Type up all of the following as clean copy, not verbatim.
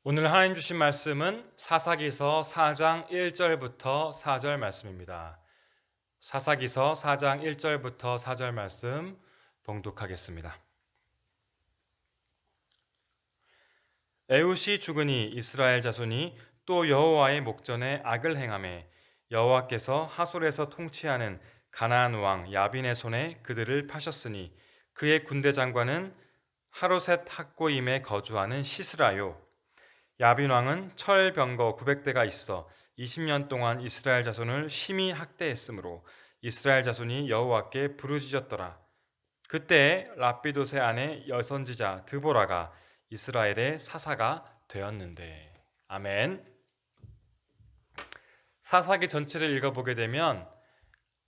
오늘 하나님 주신 말씀은 사사기서 4장 1절부터 4절 말씀입니다. 사사기서 4장 1절부터 4절 말씀 봉독하겠습니다. 에훗이 죽으니 이스라엘 자손이 또 여호와의 목전에 악을 행하매 여호와께서 하솔에서 통치하는 가나안 왕 야빈의 손에 그들을 파셨으니 그의 군대 장관은 하로셋 학고임에 거주하는 시스라요. 야빈 왕은 철병거 900대가 있어 20년 동안 이스라엘 자손을 심히 학대했으므로 이스라엘 자손이 여호와께 부르짖었더라. 그때 라피도세 아내 여선지자 드보라가 이스라엘의 사사가 되었는데. 아멘. 사사기 전체를 읽어보게 되면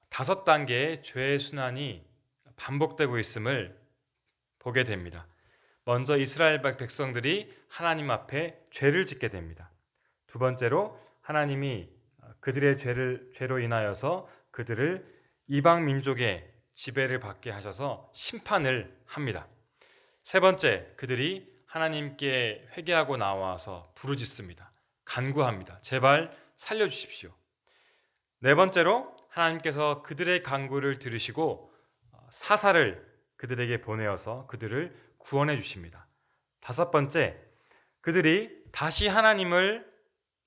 5단계의 죄의 순환이 반복되고 있음을 보게 됩니다. 먼저 이스라엘 백성들이 하나님 앞에 죄를 짓게 됩니다. 두 번째로 하나님이 그들의 죄로 인하여서 그들을 이방 민족의 지배를 받게 하셔서 심판을 합니다. 세 번째, 그들이 하나님께 회개하고 나와서 부르짖습니다. 간구합니다. 제발 살려주십시오. 네 번째로 하나님께서 그들의 간구를 들으시고 사사를 그들에게 보내어서 그들을 구원해 주십니다. 다섯 번째, 그들이 다시 하나님을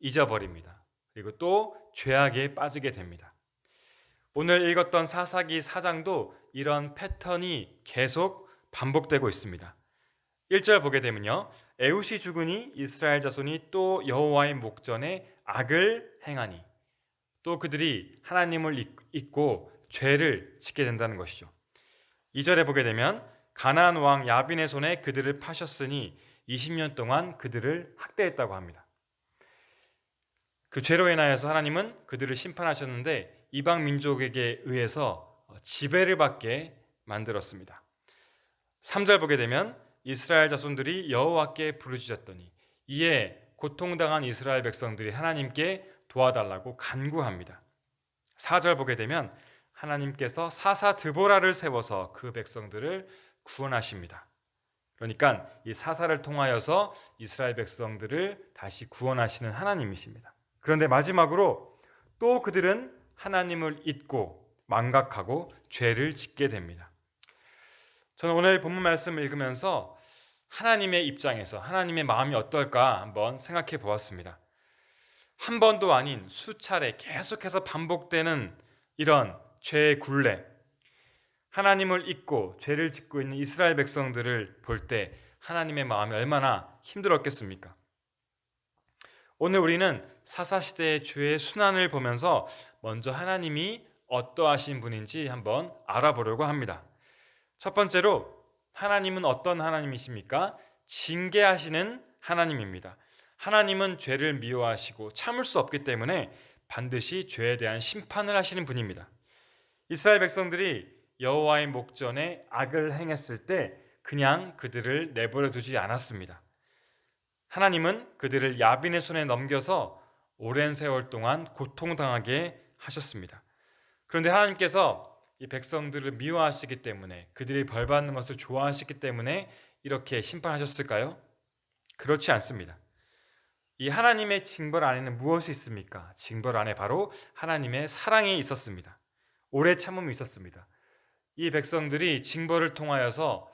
잊어버립니다. 그리고 또 죄악에 빠지게 됩니다. 오늘 읽었던 사사기 4장도 이런 패턴이 계속 반복되고 있습니다. 1절 보게 되면요, 에훗이 죽으니 이스라엘 자손이 또 여호와의 목전에 악을 행하니, 또 그들이 하나님을 잊고 죄를 짓게 된다는 것이죠. 2절에 보게 되면 가나안 왕 야빈의 손에 그들을 파셨으니 20년 동안 그들을 학대했다고 합니다. 그 죄로 인하여서 하나님은 그들을 심판하셨는데 이방 민족에게 의해서 지배를 받게 만들었습니다. 3절 보게 되면 이스라엘 자손들이 여호와께 부르짖었더니, 이에 고통당한 이스라엘 백성들이 하나님께 도와달라고 간구합니다. 4절 보게 되면 하나님께서 사사 드보라를 세워서 그 백성들을 구원하십니다. 그러니까 이 사사를 통하여서 이스라엘 백성들을 다시 구원하시는 하나님이십니다. 그런데 마지막으로 또 그들은 하나님을 잊고 망각하고 죄를 짓게 됩니다. 저는 오늘 본문 말씀을 읽으면서 하나님의 입장에서 하나님의 마음이 어떨까 한번 생각해 보았습니다. 한 번도 아닌 수차례 계속해서 반복되는 이런 죄의 굴레, 하나님을 잊고 죄를 짓고 있는 이스라엘 백성들을 볼 때 하나님의 마음이 얼마나 힘들었겠습니까? 오늘 우리는 사사시대의 죄의 순환을 보면서 먼저 하나님이 어떠하신 분인지 한번 알아보려고 합니다. 첫 번째로, 하나님은 어떤 하나님이십니까? 징계하시는 하나님입니다. 하나님은 죄를 미워하시고 참을 수 없기 때문에 반드시 죄에 대한 심판을 하시는 분입니다. 이스라엘 백성들이 여호와의 목전에 악을 행했을 때 그냥 그들을 내버려 두지 않았습니다. 하나님은 그들을 야빈의 손에 넘겨서 오랜 세월 동안 고통당하게 하셨습니다. 그런데 하나님께서 이 백성들을 미워하시기 때문에, 그들이 벌받는 것을 좋아하시기 때문에 이렇게 심판하셨을까요? 그렇지 않습니다. 이 하나님의 징벌 안에는 무엇이 있습니까? 징벌 안에 바로 하나님의 사랑이 있었습니다. 오래 참음이 있었습니다. 이 백성들이 징벌을 통하여서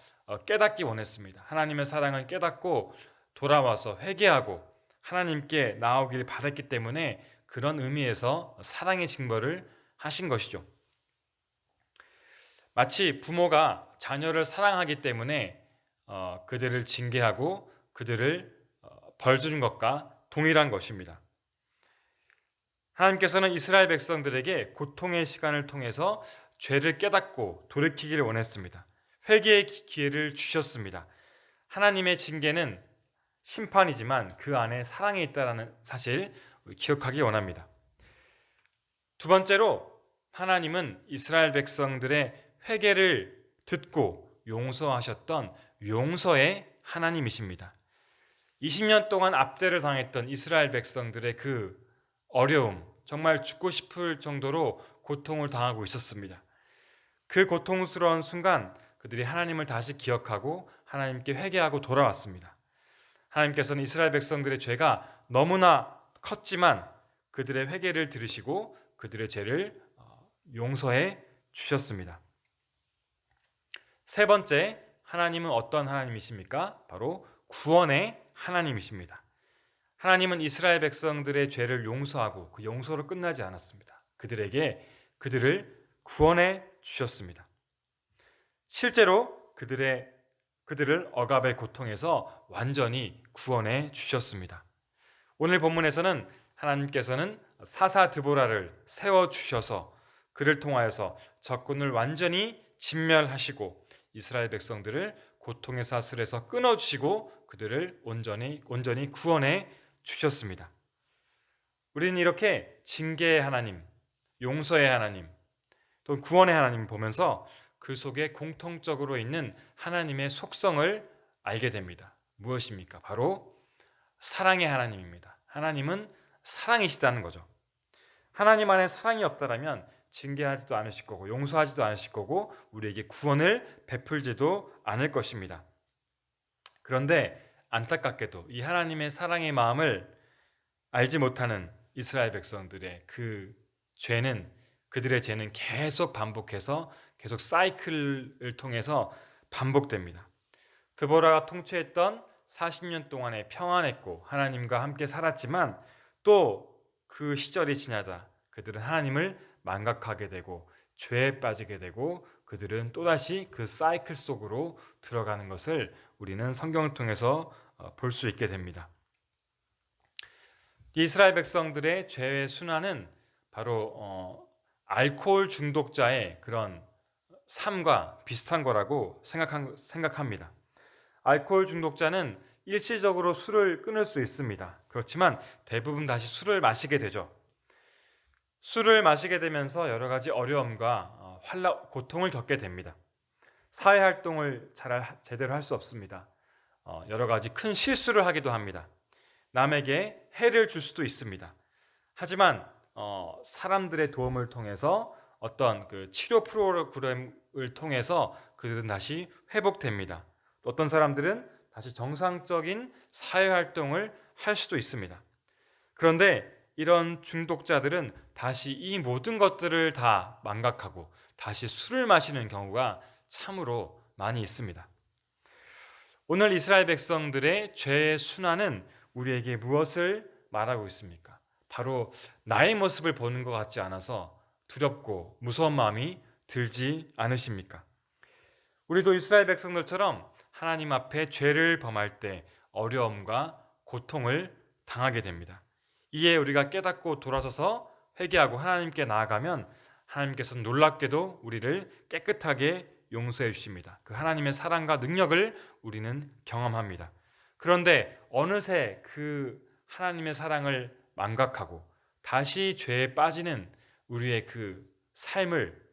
깨닫기 원했습니다. 하나님의 사랑을 깨닫고 돌아와서 회개하고 하나님께 나오길 바랐기 때문에 그런 의미에서 사랑의 징벌을 하신 것이죠. 마치 부모가 자녀를 사랑하기 때문에 그들을 징계하고 그들을 벌 주는 것과 동일한 것입니다. 하나님께서는 이스라엘 백성들에게 고통의 시간을 통해서 죄를 깨닫고 돌이키기를 원했습니다. 회개의 기회를 주셨습니다. 하나님의 징계는 심판이지만 그 안에 사랑이 있다는 사실 기억하기 원합니다. 두 번째로, 하나님은 이스라엘 백성들의 회개를 듣고 용서하셨던 용서의 하나님이십니다. 20년 동안 압제를 당했던 이스라엘 백성들의 그 어려움, 정말 죽고 싶을 정도로 고통을 당하고 있었습니다. 그 고통스러운 순간 그들이 하나님을 다시 기억하고 하나님께 회개하고 돌아왔습니다. 하나님께서는 이스라엘 백성들의 죄가 너무나 컸지만 그들의 회개를 들으시고 그들의 죄를 용서해 주셨습니다. 세 번째, 하나님은 어떤 하나님이십니까? 바로 구원의 하나님이십니다. 하나님은 이스라엘 백성들의 죄를 용서하고 그 용서로 끝나지 않았습니다. 그들을 구원해 주셨습니다. 실제로 그들을 억압의 고통에서 완전히 구원해 주셨습니다. 오늘 본문에서는 하나님께서는 사사 드보라를 세워 주셔서 그를 통하여서 적군을 완전히 진멸하시고 이스라엘 백성들을 고통의 사슬에서 끊어 주시고 그들을 온전히 구원해 주셨습니다. 우리는 이렇게 징계의 하나님, 용서의 하나님, 또 구원의 하나님 보면서 그 속에 공통적으로 있는 하나님의 속성을 알게 됩니다. 무엇입니까? 바로 사랑의 하나님입니다. 하나님은 사랑이시다는 거죠. 하나님 안에 사랑이 없다라면 징계하지도 않으실 거고 용서하지도 않으실 거고 우리에게 구원을 베풀지도 않을 것입니다. 그런데 안타깝게도 이 하나님의 사랑의 마음을 알지 못하는 이스라엘 백성들의 그들의 죄는 계속 반복해서 계속 사이클을 통해서 반복됩니다. 드보라가 통치했던 40년 동안에 평안했고 하나님과 함께 살았지만 또 그 시절이 지나다 그들은 하나님을 망각하게 되고 죄에 빠지게 되고 그들은 또다시 그 사이클 속으로 들어가는 것을 우리는 성경을 통해서 볼 수 있게 됩니다. 이스라엘 백성들의 죄의 순환은 바로 알코올 중독자의 그런 삶과 비슷한 거라고 생각합니다. 알코올 중독자는 일시적으로 술을 끊을 수 있습니다. 그렇지만 대부분 다시 술을 마시게 되죠. 술을 마시게 되면서 여러 가지 어려움과 고통을 겪게 됩니다. 사회 활동을 제대로 할 수 없습니다. 여러 가지 큰 실수를 하기도 합니다. 남에게 해를 줄 수도 있습니다. 하지만 사람들의 도움을 통해서 어떤 그 치료 프로그램을 통해서 그들은 다시 회복됩니다. 어떤 사람들은 다시 정상적인 사회활동을 할 수도 있습니다. 그런데 이런 중독자들은 다시 이 모든 것들을 다 망각하고 다시 술을 마시는 경우가 참으로 많이 있습니다. 오늘 이스라엘 백성들의 죄의 순환은 우리에게 무엇을 말하고 있습니까? 바로 나의 모습을 보는 것 같지 않아서 두렵고 무서운 마음이 들지 않으십니까? 우리도 이스라엘 백성들처럼 하나님 앞에 죄를 범할 때 어려움과 고통을 당하게 됩니다. 이에 우리가 깨닫고 돌아서서 회개하고 하나님께 나아가면 하나님께서는 놀랍게도 우리를 깨끗하게 용서해 주십니다. 그 하나님의 사랑과 능력을 우리는 경험합니다. 그런데 어느새 그 하나님의 사랑을 망각하고 다시 죄에 빠지는 우리의 그 삶을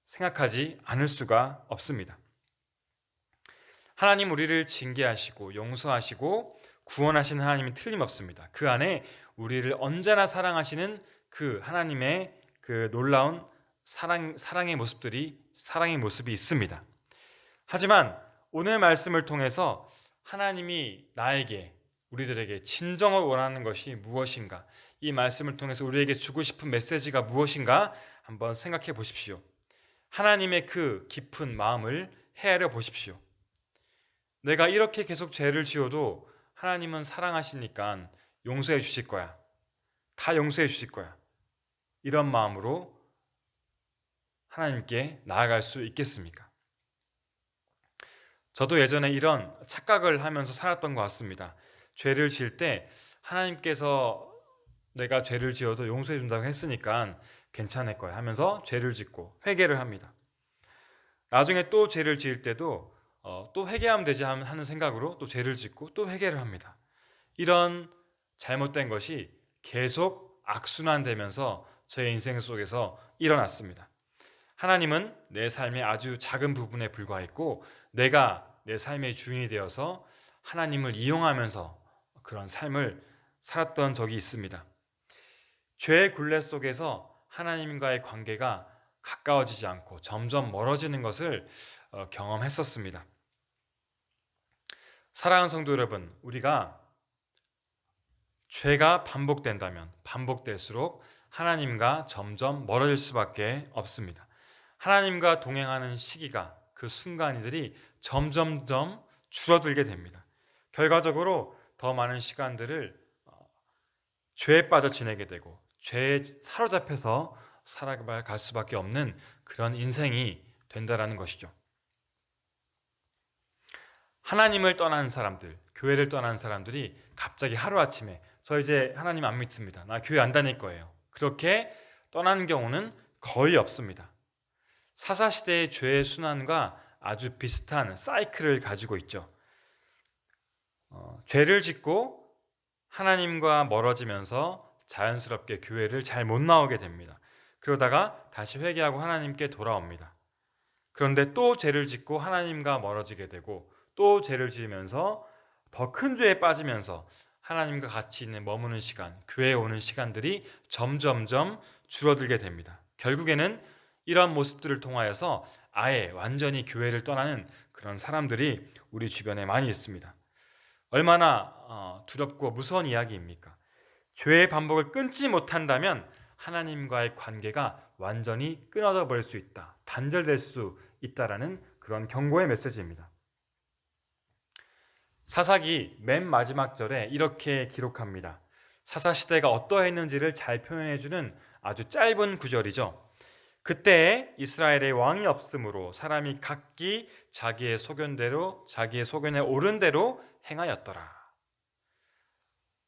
생각하지 않을 수가 없습니다. 하나님 우리를 징계하시고 용서하시고 구원하시는 하나님이 틀림없습니다. 그 안에 우리를 언제나 사랑하시는 그 하나님의 그 놀라운 사랑의 모습이 있습니다. 하지만 오늘 말씀을 통해서 하나님이 우리들에게 진정을 원하는 것이 무엇인가? 이 말씀을 통해서 우리에게 주고 싶은 메시지가 무엇인가? 한번 생각해 보십시오. 하나님의 그 깊은 마음을 헤아려 보십시오. 내가 이렇게 계속 죄를 지어도 하나님은 사랑하시니까 용서해 주실 거야. 다 용서해 주실 거야. 이런 마음으로 하나님께 나아갈 수 있겠습니까? 저도 예전에 이런 착각을 하면서 살았던 것 같습니다. 죄를 지을 때 하나님께서 내가 죄를 지어도 용서해 준다고 했으니까 괜찮을 거야 하면서 죄를 짓고 회개를 합니다. 나중에 또 죄를 지을 때도 또 회개하면 되지 하는 생각으로 또 죄를 짓고 또 회개를 합니다. 이런 잘못된 것이 계속 악순환되면서 제 인생 속에서 일어났습니다. 하나님은 내 삶의 아주 작은 부분에 불과했고 내가 내 삶의 주인이 되어서 하나님을 이용하면서 그런 삶을 살았던 적이 있습니다. 죄의 굴레 속에서 하나님과의 관계가 가까워지지 않고 점점 멀어지는 것을 경험했었습니다. 사랑하는 성도 여러분, 우리가 죄가 반복될수록 하나님과 점점 멀어질 수밖에 없습니다. 하나님과 동행하는 시기가, 그 순간들이 점점점 줄어들게 됩니다. 결과적으로 더 많은 시간들을 죄에 빠져 지내게 되고 죄에 사로잡혀서 살아갈 수밖에 없는 그런 인생이 된다라는 것이죠. 하나님을 떠난 사람들, 교회를 떠난 사람들이 갑자기 하루아침에 저 이제 하나님 안 믿습니다. 나 교회 안 다닐 거예요. 그렇게 떠나는 경우는 거의 없습니다. 사사시대의 죄의 순환과 아주 비슷한 사이클을 가지고 있죠. 죄를 짓고 하나님과 멀어지면서 자연스럽게 교회를 잘 못 나오게 됩니다. 그러다가 다시 회개하고 하나님께 돌아옵니다. 그런데 또 죄를 짓고 하나님과 멀어지게 되고 또 죄를 지으면서 더 큰 죄에 빠지면서 하나님과 같이 있는 머무는 시간, 교회에 오는 시간들이 점점점 줄어들게 됩니다. 결국에는 이런 모습들을 통하여서 아예 완전히 교회를 떠나는 그런 사람들이 우리 주변에 많이 있습니다. 얼마나 두렵고 무서운 이야기입니까? 죄의 반복을 끊지 못한다면 하나님과의 관계가 완전히 끊어져 버릴 수 있다, 단절될 수 있다라는 그런 경고의 메시지입니다. 사사기 맨 마지막 절에 이렇게 기록합니다. 사사시대가 어떠했는지를 잘 표현해주는 아주 짧은 구절이죠. 그때 이스라엘의 왕이 없으므로 사람이 각기 자기의 소견에 옳은 대로 행하였더라.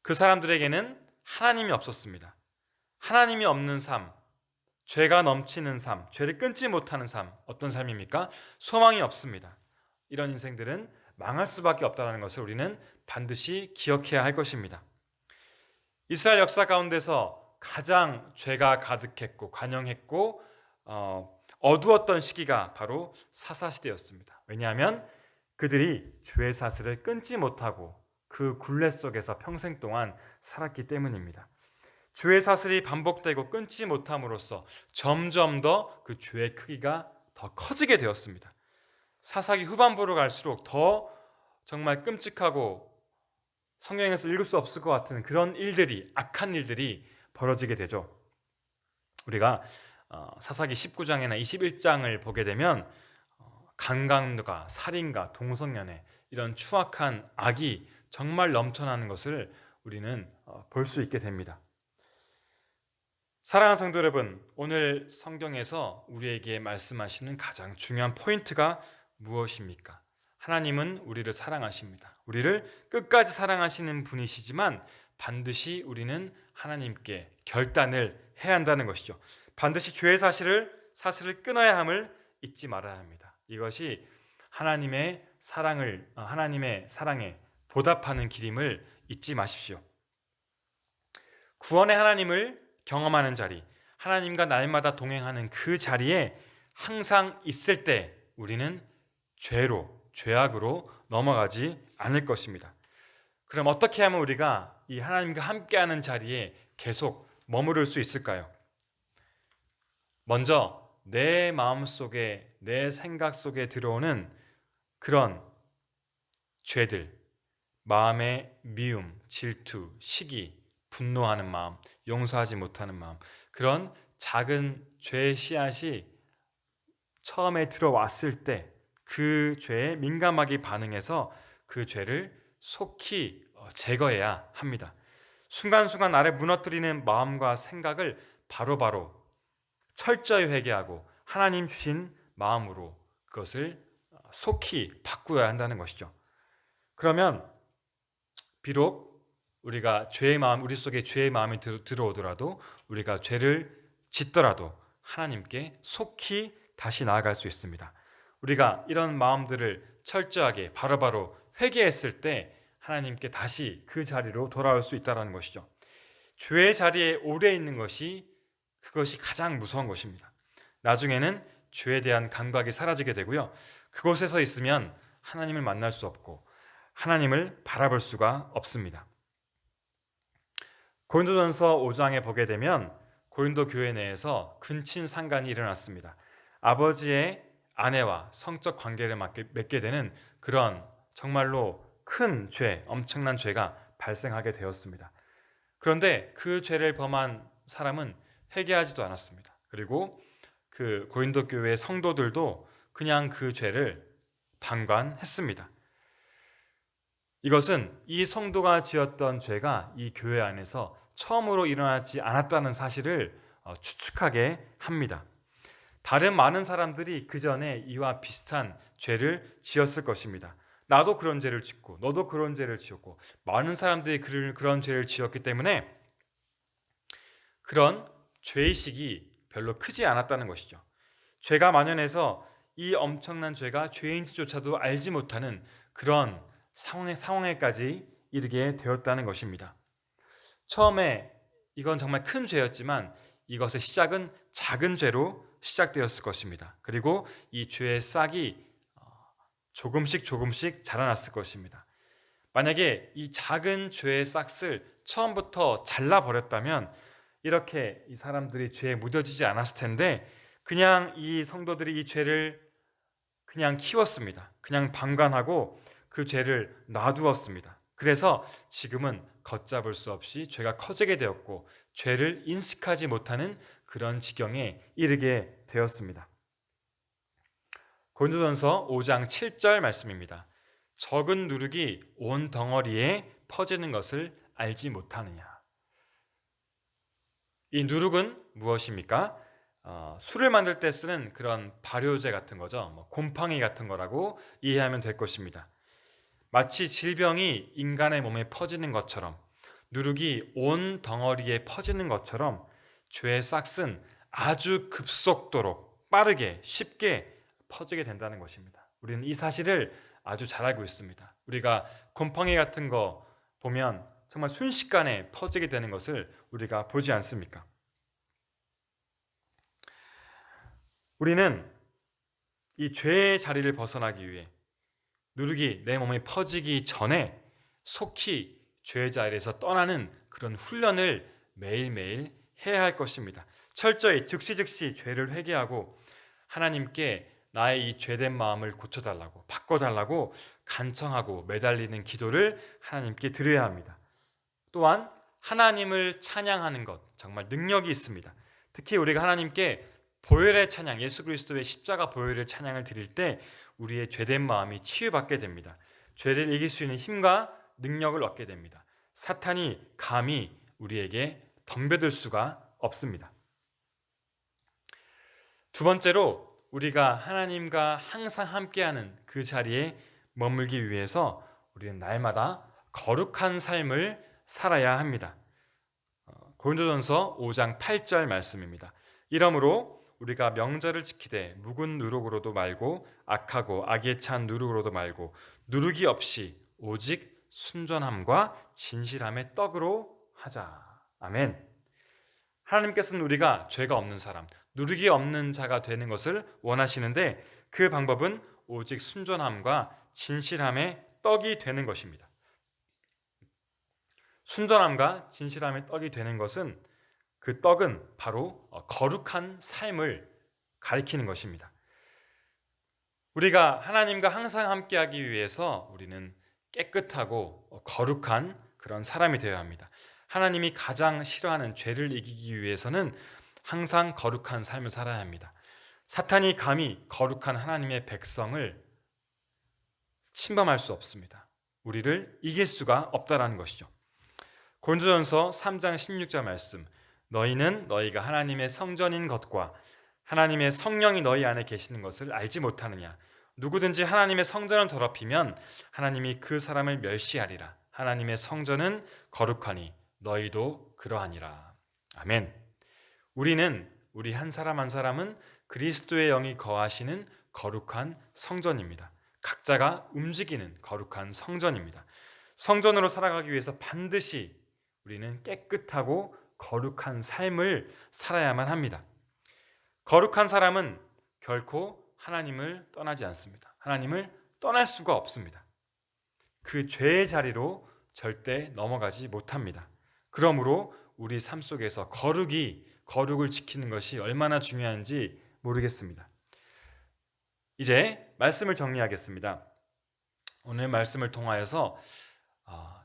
그 사람들에게는 하나님이 없었습니다. 하나님이 없는 삶, 죄가 넘치는 삶, 죄를 끊지 못하는 삶, 어떤 삶입니까? 소망이 없습니다. 이런 인생들은 망할 수밖에 없다는 것을 우리는 반드시 기억해야 할 것입니다. 이스라엘 역사 가운데서 가장 죄가 가득했고 관영했고 어두웠던 시기가 바로 사사시대였습니다. 왜냐하면 그들이 죄의 사슬을 끊지 못하고 그 굴레 속에서 평생 동안 살았기 때문입니다. 죄의 사슬이 반복되고 끊지 못함으로써 점점 더 그 죄의 크기가 더 커지게 되었습니다. 사사기 후반부로 갈수록 더 정말 끔찍하고 성경에서 읽을 수 없을 것 같은 그런 일들이, 악한 일들이 벌어지게 되죠. 우리가 사사기 19장이나 21장을 보게 되면 강간과 살인과 동성연애, 이런 추악한 악이 정말 넘쳐나는 것을 우리는 볼 수 있게 됩니다. 사랑하는 성도 여러분, 오늘 성경에서 우리에게 말씀하시는 가장 중요한 포인트가 무엇입니까? 하나님은 우리를 사랑하십니다. 우리를 끝까지 사랑하시는 분이시지만 반드시 우리는 하나님께 결단을 해야 한다는 것이죠. 반드시 죄의 사실을 끊어야 함을 잊지 말아야 합니다. 이것이 하나님의 사랑에 보답하는 길임을 잊지 마십시오. 구원의 하나님을 경험하는 자리, 하나님과 날마다 동행하는 그 자리에 항상 있을 때 우리는 죄악으로 넘어가지 않을 것입니다. 그럼 어떻게 하면 우리가 이 하나님과 함께하는 자리에 계속 머무를 수 있을까요? 먼저 내 마음속에, 내 생각 속에 들어오는 그런 죄들, 마음의 미움, 질투, 시기, 분노하는 마음, 용서하지 못하는 마음, 그런 작은 죄의 씨앗이 처음에 들어왔을 때 그 죄에 민감하게 반응해서 그 죄를 속히 제거해야 합니다. 순간순간 나를 무너뜨리는 마음과 생각을 바로바로 철저히 회개하고 하나님 주신 마음으로 그것을 속히 바꾸어야 한다는 것이죠. 그러면 비록 우리가 우리 속에 죄의 마음이 들어오더라도, 우리가 죄를 짓더라도 하나님께 속히 다시 나아갈 수 있습니다. 우리가 이런 마음들을 철저하게 바로바로 회개했을 때 하나님께 다시 그 자리로 돌아올 수 있다는 것이죠. 죄의 자리에 오래 있는 그것이 가장 무서운 것입니다. 나중에는 죄에 대한 감각이 사라지게 되고요. 그곳에서 있으면 하나님을 만날 수 없고 하나님을 바라볼 수가 없습니다. 고린도전서 5장에 보게 되면 고린도 교회 내에서 근친상간이 일어났습니다. 아버지의 아내와 성적 관계를 맺게 되는 그런 정말로 큰 죄, 엄청난 죄가 발생하게 되었습니다. 그런데 그 죄를 범한 사람은 회개하지도 않았습니다. 그리고 그 고린도 교회의 성도들도 그냥 그 죄를 방관했습니다. 이것은 이 성도가 지었던 죄가 이 교회 안에서 처음으로 일어나지 않았다는 사실을 추측하게 합니다. 다른 많은 사람들이 그 전에 이와 비슷한 죄를 지었을 것입니다. 나도 그런 죄를 짓고 너도 그런 죄를 지었고 많은 사람들이 그런 죄를 지었기 때문에 그런 죄의식이 별로 크지 않았다는 것이죠. 죄가 만연해서 이 엄청난 죄가 죄인지조차도 알지 못하는 그런 상황에까지 이르게 되었다는 것입니다. 처음에 이건 정말 큰 죄였지만 이것의 시작은 작은 죄로 시작되었을 것입니다. 그리고 이 죄의 싹이 조금씩 자라났을 것입니다. 만약에 이 작은 죄의 싹을 처음부터 잘라버렸다면 이렇게 이 사람들이 죄에 묻어지지 않았을 텐데 그냥 이 성도들이 이 죄를 그냥 키웠습니다. 그냥 방관하고 그 죄를 놔두었습니다. 그래서 지금은 걷잡을 수 없이 죄가 커지게 되었고 죄를 인식하지 못하는 그런 지경에 이르게 되었습니다. 고린도전서 5장 7절 말씀입니다. 적은 누룩이 온 덩어리에 퍼지는 것을 알지 못하느냐. 이 누룩은 무엇입니까? 술을 만들 때 쓰는 그런 발효제 같은 거죠. 곰팡이 같은 거라고 이해하면 될 것입니다. 마치 질병이 인간의 몸에 퍼지는 것처럼 누룩이 온 덩어리에 퍼지는 것처럼 죄의 싹은 아주 급속도로 빠르게 쉽게 퍼지게 된다는 것입니다. 우리는 이 사실을 아주 잘 알고 있습니다. 우리가 곰팡이 같은 거 보면 정말 순식간에 퍼지게 되는 것을 우리가 보지 않습니까? 우리는 이 죄의 자리를 벗어나기 위해 누룩이 내 몸에 퍼지기 전에 속히 죄의 자리에서 떠나는 그런 훈련을 매일매일 해야 할 것입니다. 철저히 즉시 죄를 회개하고 하나님께 나의 이 죄된 마음을 고쳐달라고 바꿔달라고 간청하고 매달리는 기도를 하나님께 드려야 합니다. 또한 하나님을 찬양하는 것 정말 능력이 있습니다. 특히 우리가 하나님께 보혈의 찬양, 예수 그리스도의 십자가 보혈의 찬양을 드릴 때 우리의 죄된 마음이 치유받게 됩니다. 죄를 이길 수 있는 힘과 능력을 얻게 됩니다. 사탄이 감히 우리에게 덤벼들 수가 없습니다. 두 번째로 우리가 하나님과 항상 함께하는 그 자리에 머물기 위해서 우리는 날마다 거룩한 삶을 살아야 합니다. 고린도전서 5장 8절 말씀입니다. 이러므로 우리가 명절을 지키되 묵은 누룩으로도 말고 악하고 악에 찬 누룩으로도 말고 누룩이 없이 오직 순전함과 진실함의 떡으로 하자. 아멘. 하나님께서는 우리가 죄가 없는 사람, 누룩이 없는 자가 되는 것을 원하시는데 그 방법은 오직 순전함과 진실함의 떡이 되는 것입니다. 순전함과 진실함의 떡이 되는 것은 그 떡은 바로 거룩한 삶을 가리키는 것입니다. 우리가 하나님과 항상 함께하기 위해서 우리는 깨끗하고 거룩한 그런 사람이 되어야 합니다. 하나님이 가장 싫어하는 죄를 이기기 위해서는 항상 거룩한 삶을 살아야 합니다. 사탄이 감히 거룩한 하나님의 백성을 침범할 수 없습니다. 우리를 이길 수가 없다라는 것이죠. 고린도전서 3장 16절 말씀, 너희는 너희가 하나님의 성전인 것과 하나님의 성령이 너희 안에 계시는 것을 알지 못하느냐. 누구든지 하나님의 성전을 더럽히면 하나님이 그 사람을 멸시하리라. 하나님의 성전은 거룩하니 너희도 그러하니라. 아멘. 우리는 우리 한 사람 한 사람은 그리스도의 영이 거하시는 거룩한 성전입니다. 각자가 움직이는 거룩한 성전입니다. 성전으로 살아가기 위해서 반드시 우리는 깨끗하고 거룩한 삶을 살아야만 합니다. 거룩한 사람은 결코 하나님을 떠나지 않습니다. 하나님을 떠날 수가 없습니다. 그 죄의 자리로 절대 넘어가지 못합니다. 그러므로 우리 삶 속에서 거룩을 지키는 것이 얼마나 중요한지 모르겠습니다. 이제 말씀을 정리하겠습니다. 오늘 말씀을 통하여서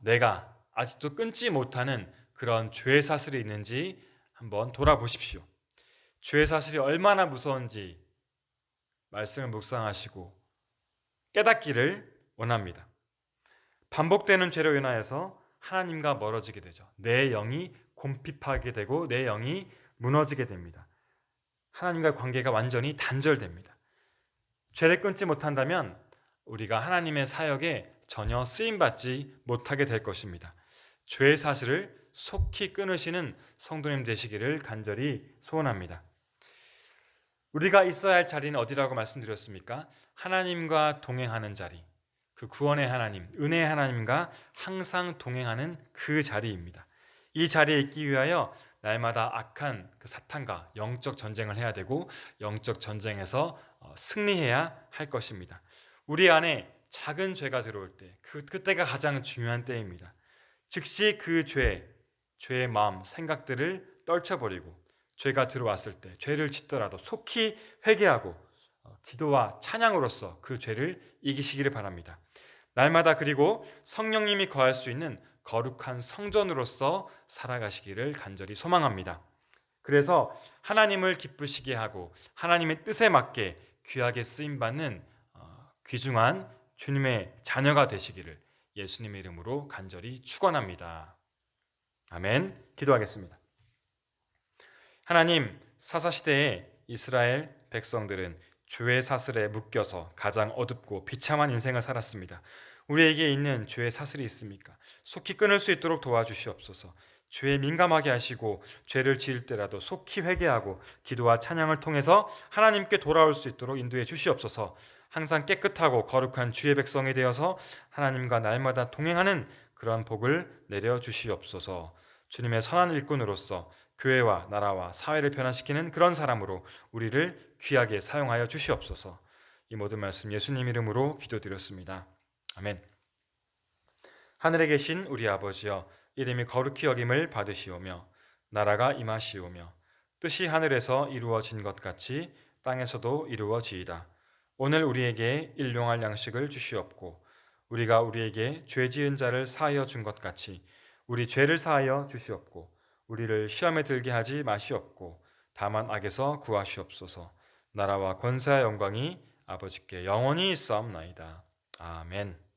내가 아직도 끊지 못하는 그런 죄의 사슬이 있는지 한번 돌아보십시오. 죄의 사슬이 얼마나 무서운지 말씀을 묵상하시고 깨닫기를 원합니다. 반복되는 죄로 인하여서 하나님과 멀어지게 되죠. 내 영이 곰핍하게 되고 내 영이 무너지게 됩니다. 하나님과 관계가 완전히 단절됩니다. 죄를 끊지 못한다면 우리가 하나님의 사역에 전혀 쓰임받지 못하게 될 것입니다. 죄의 사슬을 속히 끊으시는 성도님 되시기를 간절히 소원합니다. 우리가 있어야 할 자리는 어디라고 말씀드렸습니까? 하나님과 동행하는 자리, 그 구원의 하나님, 은혜의 하나님과 항상 동행하는 그 자리입니다. 이 자리에 있기 위하여 날마다 악한 그 사탄과 영적 전쟁을 해야 되고 영적 전쟁에서 승리해야 할 것입니다. 우리 안에 작은 죄가 들어올 때, 그때가 가장 중요한 때입니다. 즉시 그 죄의 마음, 생각들을 떨쳐버리고 죄가 들어왔을 때 죄를 짓더라도 속히 회개하고 기도와 찬양으로서 그 죄를 이기시기를 바랍니다. 날마다 그리고 성령님이 거할 수 있는 거룩한 성전으로서 살아가시기를 간절히 소망합니다. 그래서 하나님을 기쁘시게 하고 하나님의 뜻에 맞게 귀하게 쓰임받는 귀중한 주님의 자녀가 되시기를 예수님의 이름으로 간절히 축원합니다. 아멘. 기도하겠습니다. 하나님, 사사시대의 이스라엘 백성들은 죄의 사슬에 묶여서 가장 어둡고 비참한 인생을 살았습니다. 우리에게 있는 죄의 사슬이 있습니까? 속히 끊을 수 있도록 도와주시옵소서. 죄에 민감하게 하시고 죄를 지을 때라도 속히 회개하고 기도와 찬양을 통해서 하나님께 돌아올 수 있도록 인도해 주시옵소서. 항상 깨끗하고 거룩한 주의 백성이 되어서 하나님과 날마다 동행하는 그런 복을 내려 주시옵소서. 주님의 선한 일꾼으로서 교회와 나라와 사회를 변화시키는 그런 사람으로 우리를 귀하게 사용하여 주시옵소서. 이 모든 말씀 예수님 이름으로 기도드렸습니다. 아멘. 하늘에 계신 우리 아버지여, 이름이 거룩히 여김을 받으시오며 나라가 임하시오며 뜻이 하늘에서 이루어진 것 같이 땅에서도 이루어지이다. 오늘 우리에게 일용할 양식을 주시옵고 우리가 우리에게 죄 지은 자를 사하여 준 것 같이 우리 죄를 사하여 주시옵고 우리를 시험에 들게 하지 마시옵고 다만 악에서 구하시옵소서. 나라와 권세와 영광이 아버지께 영원히 있사옵나이다. 아멘.